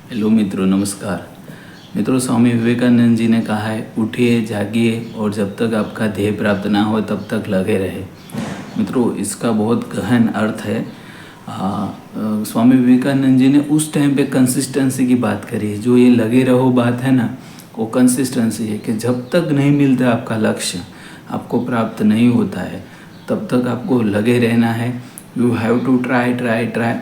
Hello मित्रों, नमस्कार। मित्रों, स्वामी विवेकानंद जी ने कहा है, उठिए, जागिए और जब तक आपका ध्येय प्राप्त ना हो तब तक लगे रहे। मित्रों, इसका बहुत गहन अर्थ है। स्वामी विवेकानंद जी ने उस टाइम पे कंसिस्टेंसी की बात करी है। जो ये लगे रहो बात है ना, वो कंसिस्टेंसी है कि जब तक नहीं मिलता आपका लक्ष्य, आपको प्राप्त नहीं होता है, तब तक आपको लगे रहना है। You have to try try try.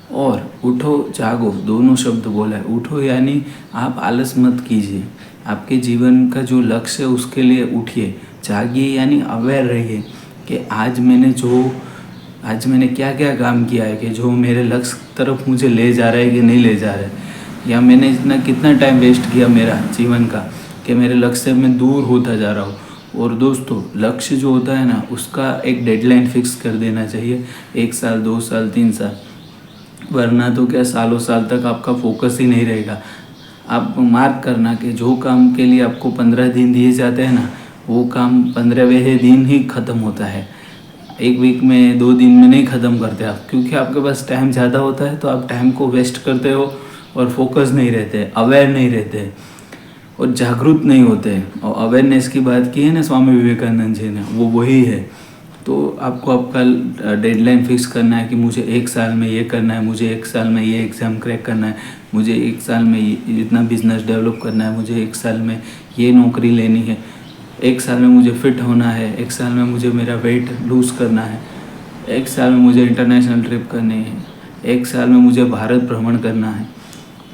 और उठो जागो दोनों शब्द बोला है। उठो यानी आप आलस मत कीजिए, आपके जीवन का जो लक्ष्य है उसके लिए उठिए। जागिए यानी अवेयर रहिए कि आज मैंने क्या क्या काम किया है, कि जो मेरे लक्ष्य तरफ मुझे ले जा रहा है कि नहीं ले जा रहा है, या मैंने कितना टाइम वेस्ट किया मेरा जीवन का कि मेरे लक्ष्य से मैं दूर होता जा रहा हूँ। और दोस्तों, लक्ष्य जो होता है ना, उसका एक डेडलाइन फिक्स कर देना चाहिए, 1 साल 2 साल 3 साल, वरना तो क्या सालों साल तक आपका फोकस ही नहीं रहेगा। आप मार्क करना कि जो काम के लिए आपको 15 दिन दिए जाते हैं ना, वो काम 15वें दिन ही ख़त्म होता है। 1 वीक में 2 दिन में नहीं ख़त्म करते आप, क्योंकि आपके पास टाइम ज़्यादा होता है तो आप टाइम को वेस्ट करते हो और फोकस नहीं रहते, अवेयर नहीं रहते और जागरूक नहीं होते। और अवेयरनेस की बात की है ना स्वामी विवेकानंद जी ने, वो वही है। तो आपको आपका डेडलाइन फिक्स करना है कि मुझे 1 साल में ये करना है, मुझे 1 साल में ये एग्ज़ाम क्रैक करना है, मुझे 1 साल में इतना बिजनेस डेवलप करना है, मुझे 1 साल में ये नौकरी लेनी है, 1 साल में मुझे फिट होना है, 1 साल में मुझे मेरा वेट लूज़ करना है, 1 साल में मुझे इंटरनेशनल ट्रिप करनी है, 1 साल में मुझे भारत भ्रमण करना है।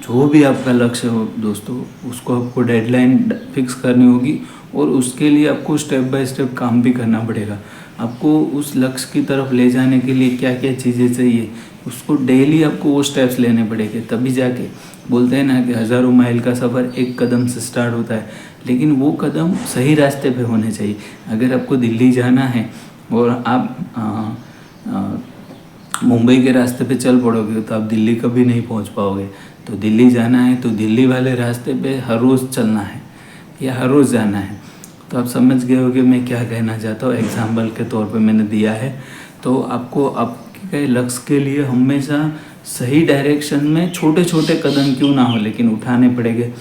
जो भी आपका लक्ष्य हो दोस्तों, उसको आपको डेडलाइन फिक्स करनी होगी और उसके लिए आपको स्टेप बाय स्टेप काम भी करना पड़ेगा। आपको उस लक्ष्य की तरफ ले जाने के लिए क्या क्या चीज़ें चाहिए, उसको डेली आपको वो स्टेप्स लेने पड़ेंगे, तभी जाके बोलते हैं ना कि हज़ारों माइल का सफ़र एक कदम से स्टार्ट होता है। लेकिन वो कदम सही रास्ते पे होने चाहिए। अगर आपको दिल्ली जाना है और आप मुंबई के रास्ते पे चल पड़ोगे तो आप दिल्ली कभी नहीं पहुंच पाओगे। तो दिल्ली जाना है तो दिल्ली वाले रास्ते पे हर रोज़ चलना है या हर रोज़ जाना है। तो आप समझ गए होगे मैं क्या कहना चाहता हूँ, एग्जाम्पल के तौर पे मैंने दिया है। तो आपको आपके लक्ष्य के लिए हमेशा सही डायरेक्शन में छोटे छोटे कदम क्यों ना हो, लेकिन उठाने पड़ेंगे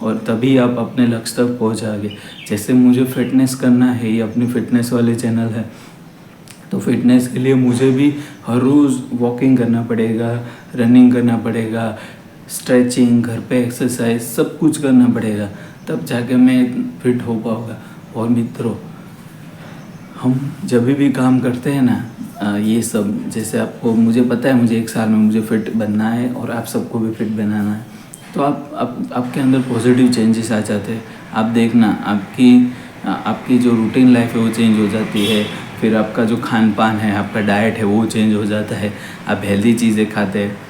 और तभी आप अपने लक्ष्य तक पहुँचाओगे। जैसे मुझे फिटनेस करना है, ये अपनी फिटनेस वाले चैनल है, तो फिटनेस के लिए मुझे भी हर रोज़ वॉकिंग करना पड़ेगा, रनिंग करना पड़ेगा, स्ट्रेचिंग, घर पे एक्सरसाइज, सब कुछ करना पड़ेगा, तब जाके मैं फिट हो पाऊँगा। और मित्रों, हम जब भी काम करते हैं ना, ये सब जैसे आपको, मुझे पता है मुझे 1 साल में मुझे फिट बनना है और आप सबको भी फिट बनाना है, तो आपके अंदर पॉजिटिव चेंजेस आ जाते हैं। आप देखना, आपकी जो रूटीन लाइफ है वो चेंज हो जाती है। फिर आपका जो खान पान है, आपका डाइट है, वो चेंज हो जाता है। आप हेल्दी चीज़ें खाते हैं।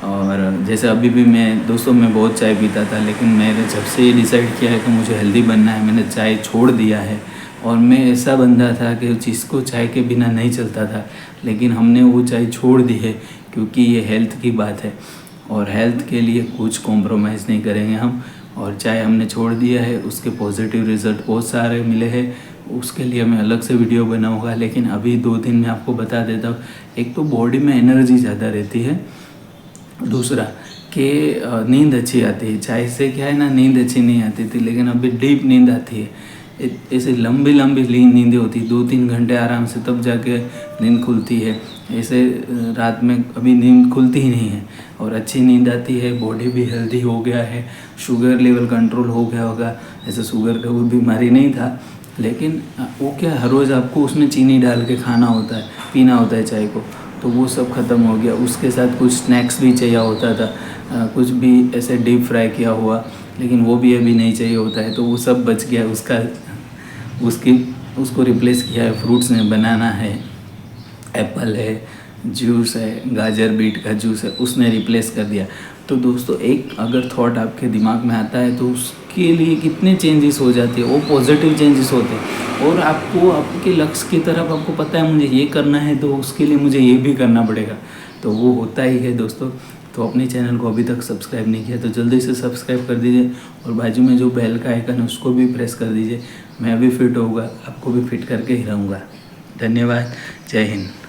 और जैसे अभी भी मैं दोस्तों, मैं बहुत चाय पीता था, लेकिन मैंने जब से ये डिसाइड किया है कि मुझे हेल्दी बनना है, मैंने चाय छोड़ दिया है। और मैं ऐसा बंदा था कि जिसको चाय के बिना नहीं चलता था, लेकिन हमने वो चाय छोड़ दी है क्योंकि ये हेल्थ की बात है और हेल्थ के लिए कुछ कॉम्प्रोमाइज़ नहीं करेंगे हम। और चाय हमने छोड़ दिया है, उसके पॉजिटिव रिज़ल्ट बहुत सारे मिले हैं। उसके लिए मैं अलग से वीडियो बनाऊंगा, लेकिन अभी 2 दिन में आपको बता देता हूँ। एक तो बॉडी में एनर्जी ज़्यादा रहती है, दूसरा कि नींद अच्छी आती है। चाय से क्या है ना, नींद अच्छी नहीं आती थी, लेकिन अभी डीप नींद आती है। ऐसे लंबी लंबी नींदें होती, 2-3 घंटे आराम से, तब जाके नींद खुलती है। ऐसे रात में अभी नींद खुलती ही नहीं है और अच्छी नींद आती है। बॉडी भी हेल्दी हो गया है, शुगर लेवल कंट्रोल हो गया होगा। ऐसे शुगर का कोई बीमारी नहीं था, लेकिन वो क्या, हर रोज़ आपको उसमें चीनी डाल के खाना होता है, पीना होता है चाय को, तो वो सब ख़त्म हो गया। उसके साथ कुछ स्नैक्स भी चाहिए होता था, कुछ भी ऐसे डीप फ्राई किया हुआ, लेकिन वो भी अभी नहीं चाहिए होता है, तो वो सब बच गया। उसको रिप्लेस किया है फ्रूट्स ने, बनाना है, एप्पल है, जूस है, गाजर बीट का जूस है, उसने रिप्लेस कर दिया। तो दोस्तों, एक अगर थॉट आपके दिमाग में आता है तो उसके लिए कितने चेंजेस हो जाते हैं, वो पॉजिटिव चेंजेस होते हैं। और आपको आपके लक्ष्य की तरफ आपको पता है मुझे ये करना है, तो उसके लिए मुझे ये भी करना पड़ेगा, तो वो होता ही है दोस्तों। तो अपने चैनल को अभी तक सब्सक्राइब नहीं किया तो जल्दी से सब्सक्राइब कर दीजिए और बाजू में जो बेल का आइकन है उसको भी प्रेस कर दीजिए। मैं भी फिट होऊंगा, आपको भी फिट करके ही रहूँगा। धन्यवाद। जय हिंद।